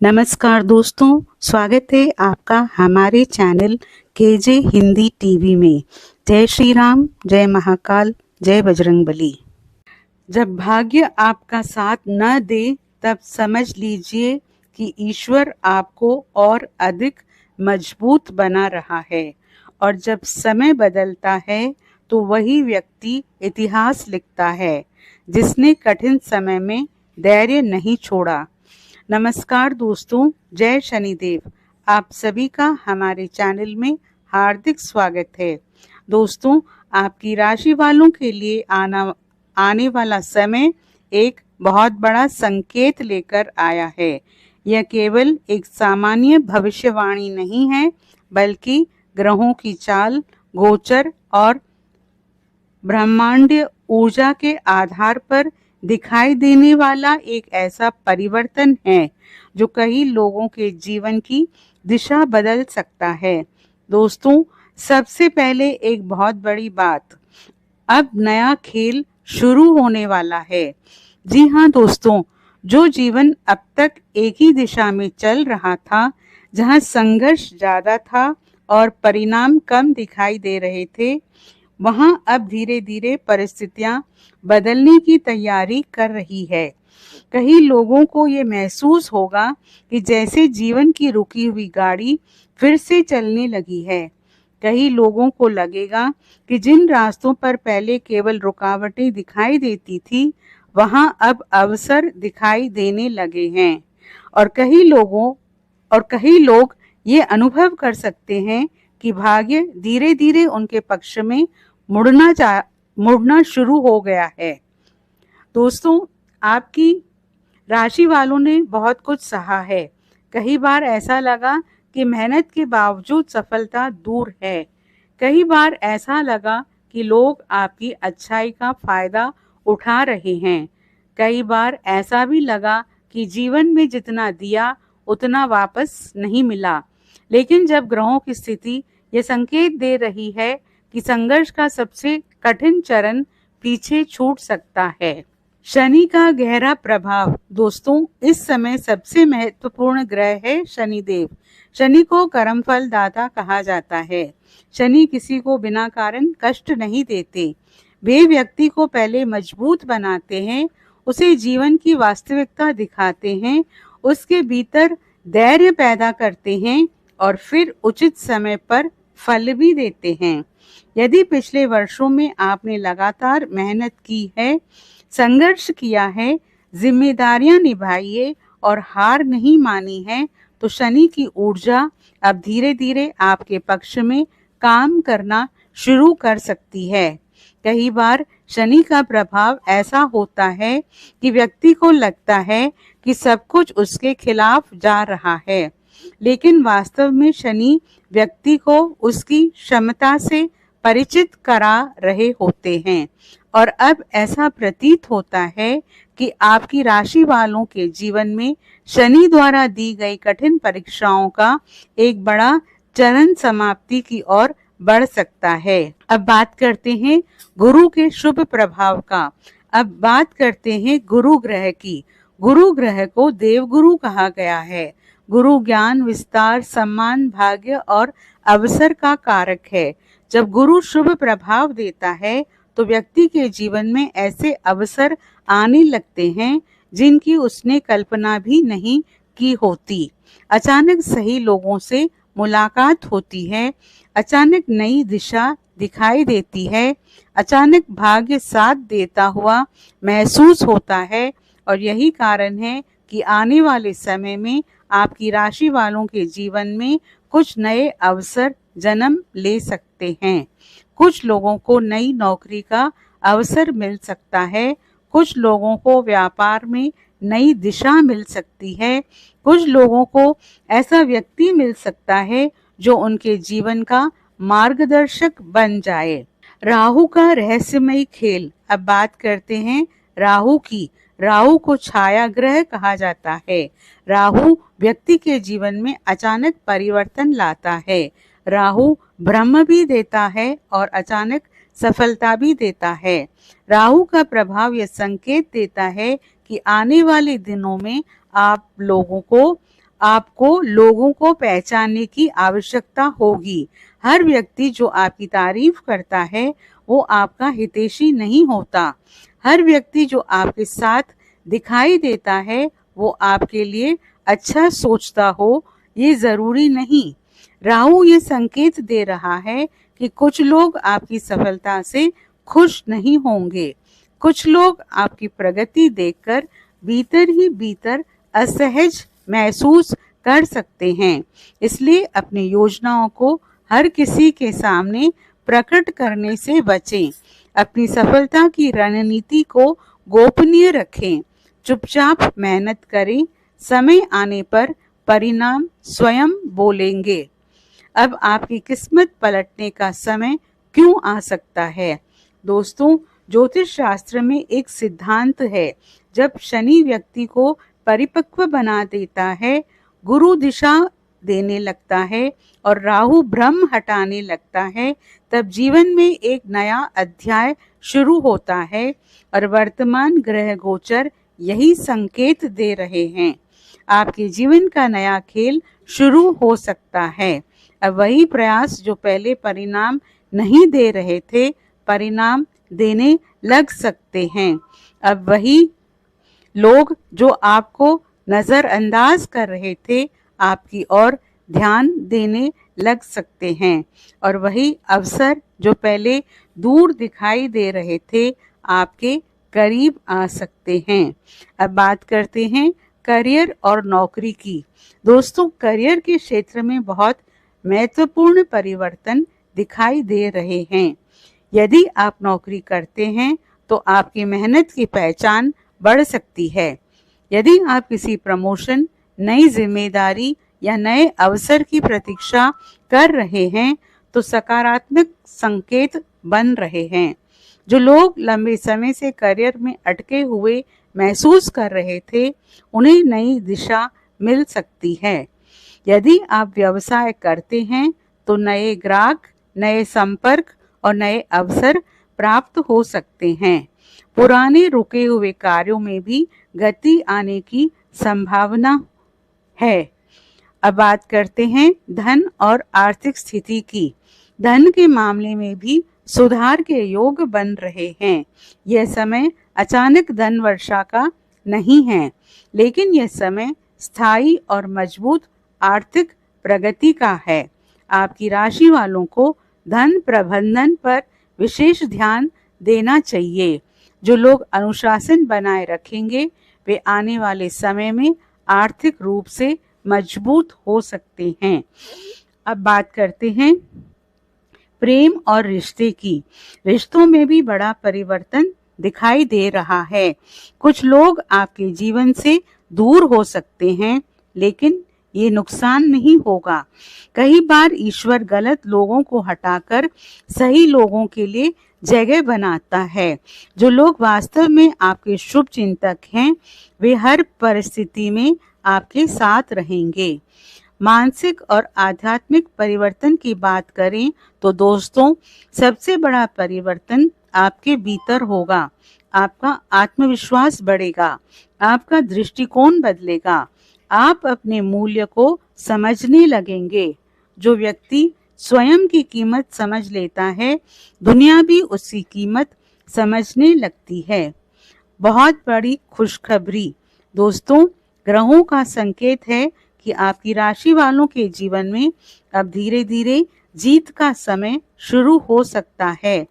नमस्कार दोस्तों, स्वागत है आपका हमारे चैनल केजे हिंदी टीवी में। जय श्री राम, जय महाकाल, जय बजरंगबली। जब भाग्य आपका साथ न दे तब समझ लीजिए कि ईश्वर आपको और अधिक मजबूत बना रहा है, और जब समय बदलता है तो वही व्यक्ति इतिहास लिखता है जिसने कठिन समय में धैर्य नहीं छोड़ा। नमस्कार दोस्तों, जय शनिदेव। आप सभी का हमारे चैनल में हार्दिक स्वागत है। दोस्तों, आपकी राशि वालों के लिए आने वाला समय एक बहुत बड़ा संकेत लेकर आया है। यह केवल एक सामान्य भविष्यवाणी नहीं है, बल्कि ग्रहों की चाल, गोचर और ब्रह्मांडीय ऊर्जा के आधार पर दिखाई देने वाला एक ऐसा परिवर्तन है जो कई लोगों के जीवन की दिशा बदल सकता है। दोस्तों, सबसे पहले एक बहुत बड़ी बात, अब नया खेल शुरू होने वाला है। जी हाँ दोस्तों, जो जीवन अब तक एक ही दिशा में चल रहा था, जहाँ संघर्ष ज्यादा था और परिणाम कम दिखाई दे रहे थे, वहां अब धीरे धीरे परिस्थितियां बदलने की तैयारी कर रही है। कई लोगों को ये महसूस होगा कि जैसे जीवन की रुकी हुई गाड़ी फिर से चलने लगी है। कई लोगों को लगेगा कि जिन रास्तों पर पहले केवल रुकावटें दिखाई देती थी, वहां अब अवसर दिखाई देने लगे हैं। और कई लोग ये अनुभव कर सकते हैं कि भाग्य धीरे धीरे उनके पक्ष में मुड़ना शुरू हो गया है। दोस्तों, आपकी राशि वालों ने बहुत कुछ सहा है। कई बार ऐसा लगा कि मेहनत के बावजूद सफलता दूर है। कई बार ऐसा लगा कि लोग आपकी अच्छाई का फायदा उठा रहे हैं। कई बार ऐसा भी लगा कि जीवन में जितना दिया उतना वापस नहीं मिला। लेकिन जब ग्रहों की स्थिति ये संकेत दे रही है कि संघर्ष का सबसे कठिन चरण पीछे छूट सकता है। शनि का गहरा प्रभाव। दोस्तों, इस समय सबसे महत्वपूर्ण ग्रह है शनिदेव। शनि को कर्मफल दाता कहा जाता है। शनि किसी को बिना कारण कष्ट नहीं देते। वे व्यक्ति को पहले मजबूत बनाते हैं, उसे जीवन की वास्तविकता दिखाते हैं, उसके भीतर धैर्य पैदा करते हैं और फिर उचित समय पर फल भी देते हैं। यदि पिछले वर्षों में आपने लगातार मेहनत की है, संघर्ष किया है, जिम्मेदारियां निभाई है और हार नहीं मानी है, तो शनि की ऊर्जा अब धीरे धीरे आपके पक्ष में काम करना शुरू कर सकती है। कई बार शनि का प्रभाव ऐसा होता है कि व्यक्ति को लगता है कि सब कुछ उसके खिलाफ जा रहा है, लेकिन वास्तव में शनि व्यक्ति को उसकी क्षमता से परिचित करा रहे होते हैं। और अब ऐसा प्रतीत होता है कि आपकी राशि वालों के जीवन में शनि द्वारा दी गई कठिन परीक्षाओं का एक बड़ा चरण समाप्ति की ओर बढ़ सकता है। अब बात करते हैं गुरु के शुभ प्रभाव का। अब बात करते हैं गुरु ग्रह की। गुरु ग्रह को देवगुरु कहा गया है। गुरु ज्ञान, विस्तार, सम्मान, भाग्य और अवसर का कारक है। जब गुरु शुभ प्रभाव देता है तो व्यक्ति के जीवन में ऐसे अवसर आने लगते हैं जिनकी उसने कल्पना भी नहीं की होती। अचानक सही लोगों से मुलाकात होती है, अचानक नई दिशा दिखाई देती है, अचानक भाग्य साथ देता हुआ महसूस होता है। और यही कारण है कि आने वाले समय में आपकी राशि वालों के जीवन में कुछ नए अवसर जन्म ले सकते हैं। कुछ लोगों को नई नौकरी का अवसर मिल सकता है, कुछ लोगों को व्यापार में नई दिशा मिल सकती है, कुछ लोगों को ऐसा व्यक्ति मिल सकता है जो उनके जीवन का मार्गदर्शक बन जाए। राहु का रहस्यमय खेल। अब बात करते हैं राहु की। राहु को छाया ग्रह कहा जाता है। राहु व्यक्ति के जीवन में अचानक परिवर्तन लाता है। राहु भ्रम भी देता है और अचानक सफलता भी देता है। राहु का प्रभाव यह संकेत देता है कि आने वाले दिनों में आप लोगों को आपको लोगों को पहचानने की आवश्यकता होगी। हर व्यक्ति जो आपकी तारीफ करता है वो आपका हितैषी नहीं होता। हर व्यक्ति जो आपके साथ दिखाई देता है वो आपके लिए अच्छा सोचता हो, ये जरूरी नहीं। राहु ये संकेत दे रहा है कि कुछ लोग आपकी सफलता से खुश नहीं होंगे। कुछ लोग आपकी प्रगति देखकर भीतर ही भीतर असहज महसूस कर सकते हैं। इसलिए अपनी योजनाओं को हर किसी के सामने प्रकट करने से बचें। अपनी सफलता की रणनीति को गोपनीय रखें। चुपचाप मेहनत करें। समय आने पर परिणाम स्वयं बोलेंगे। अब आपकी किस्मत पलटने का समय क्यों आ सकता है? दोस्तों, ज्योतिष शास्त्र में एक सिद्धांत है, जब शनि व्यक्ति को परिपक्व बना देता है, गुरु दिशा देने लगता है और राहु भ्रम हटाने लगता है, तब जीवन में एक नया अध्याय शुरू होता है और वर्तमान ग्रह गोचर यही संकेत दे रहे हैं। आपके जीवन का नया खेल शुरू हो सकता है। अब वही प्रयास जो पहले परिणाम नहीं दे रहे थे, परिणाम देने लग सकते हैं। अब वही लोग जो आपको नजरअंदाज कर रहे थे, आपकी ओर ध्यान देने लग सकते हैं और वही अवसर जो पहले दूर दिखाई दे रहे थे, आपके करीब आ सकते हैं। अब बात करते हैं करियर और नौकरी की। दोस्तों, करियर के क्षेत्र में बहुत महत्वपूर्ण परिवर्तन दिखाई दे रहे हैं। यदि आप नौकरी करते हैं तो आपकी मेहनत की पहचान बढ़ सकती है। यदि आप किसी प्रमोशन, नई जिम्मेदारी या नए अवसर की प्रतीक्षा कर रहे हैं तो सकारात्मक संकेत बन रहे हैं। जो लोग लंबे समय से करियर में अटके हुए महसूस कर रहे थे, उन्हें नई दिशा मिल सकती है। यदि आप व्यवसाय करते हैं तो नए ग्राहक, नए संपर्क और नए अवसर प्राप्त हो सकते हैं। पुराने रुके हुए कार्यों में भी गति आने की संभावना है। अब बात करते हैं धन और आर्थिक स्थिति की। धन के मामले में भी सुधार के योग बन रहे हैं। यह समय अचानक धन वर्षा का नहीं है, लेकिन यह समय स्थायी और मजबूत आर्थिक प्रगति का है। आपकी राशि वालों को धन प्रबंधन पर विशेष ध्यान देना चाहिए। जो लोग अनुशासन बनाए रखेंगे, वे आने वाले समय में आर्थिक रूप से मजबूत हो सकते हैं। अब बात करते हैं प्रेम और रिश्ते की। रिश्तों में भी बड़ा परिवर्तन दिखाई दे रहा है। कुछ लोग आपके जीवन से दूर हो सकते हैं, लेकिन ये नुकसान नहीं होगा। कई बार ईश्वर गलत लोगों को हटाकर सही लोगों के लिए जगह बनाता है। जो लोग वास्तव में आपके शुभ चिंतक हैं, वे हर परिस्थिति में आपके साथ रहेंगे। मानसिक और आध्यात्मिक परिवर्तन की बात करें तो दोस्तों, सबसे बड़ा परिवर्तन आपके भीतर होगा। आपका आत्मविश्वास बढ़ेगा, आपका दृष्टिकोण बदलेगा, आप अपने मूल्य को समझने लगेंगे। जो व्यक्ति स्वयं की कीमत समझ लेता है, दुनिया भी उसकी कीमत समझने लगती है। बहुत बड़ी खुशखबरी दोस्तों, ग्रहों का संकेत है कि आपकी राशि वालों के जीवन में अब धीरे धीरे जीत का समय शुरू हो सकता है।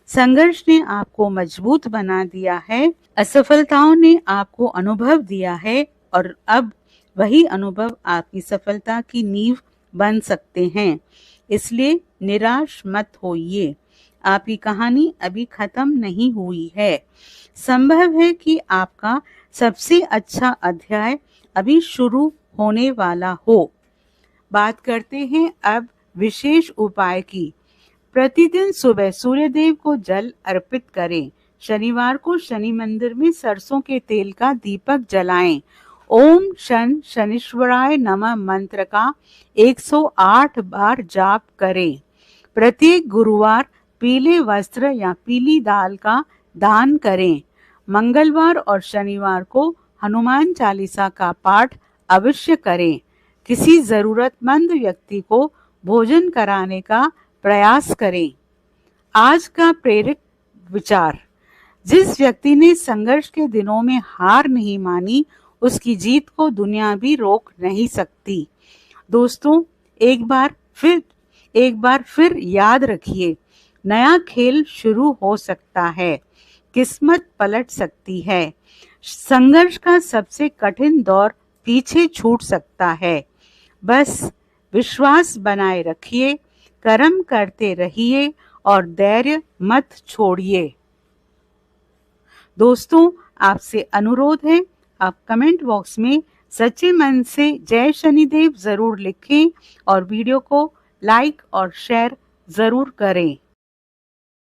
संघर्ष ने आपको मजबूत बना दिया है, असफलताओं ने आपको अनुभव दिया है और अब वही अनुभव आपकी सफलता की नींव बन सकते हैं। इसलिए निराश मत होइए। आपकी कहानी अभी खत्म नहीं हुई है। संभव है कि आपका सबसे अच्छा अध्याय अभी शुरू होने वाला हो। बात करते हैं अब विशेष उपाय की। प्रतिदिन सुबह सूर्यदेव को जल अर्पित करें। शनिवार को शनि मंदिर में सरसों के तेल का दीपक जलाएं। ओम शन शनीश्वराय नमः मंत्र का 108 बार जाप करें। प्रत्येक गुरुवार पीले वस्त्र या पीली दाल का दान करें। मंगलवार और शनिवार को हनुमान चालीसा का पाठ अवश्य करें। किसी जरूरतमंद व्यक्ति को भोजन कराने का प्रयास करें। आज का प्रेरक विचार, जिस व्यक्ति ने संघर्ष के दिनों में हार नहीं मानी, उसकी जीत को दुनिया भी रोक नहीं सकती। दोस्तों, एक बार फिर याद रखिए, नया खेल शुरू हो सकता है, किस्मत पलट सकती है, संघर्ष का सबसे कठिन दौर पीछे छूट सकता है। बस विश्वास बनाए रखिए, कर्म करते रहिए और धैर्य मत छोड़िए। दोस्तों, आपसे अनुरोध है, आप कमेंट बॉक्स में सच्चे मन से जय शनिदेव जरूर लिखें और वीडियो को लाइक और शेयर जरूर करें।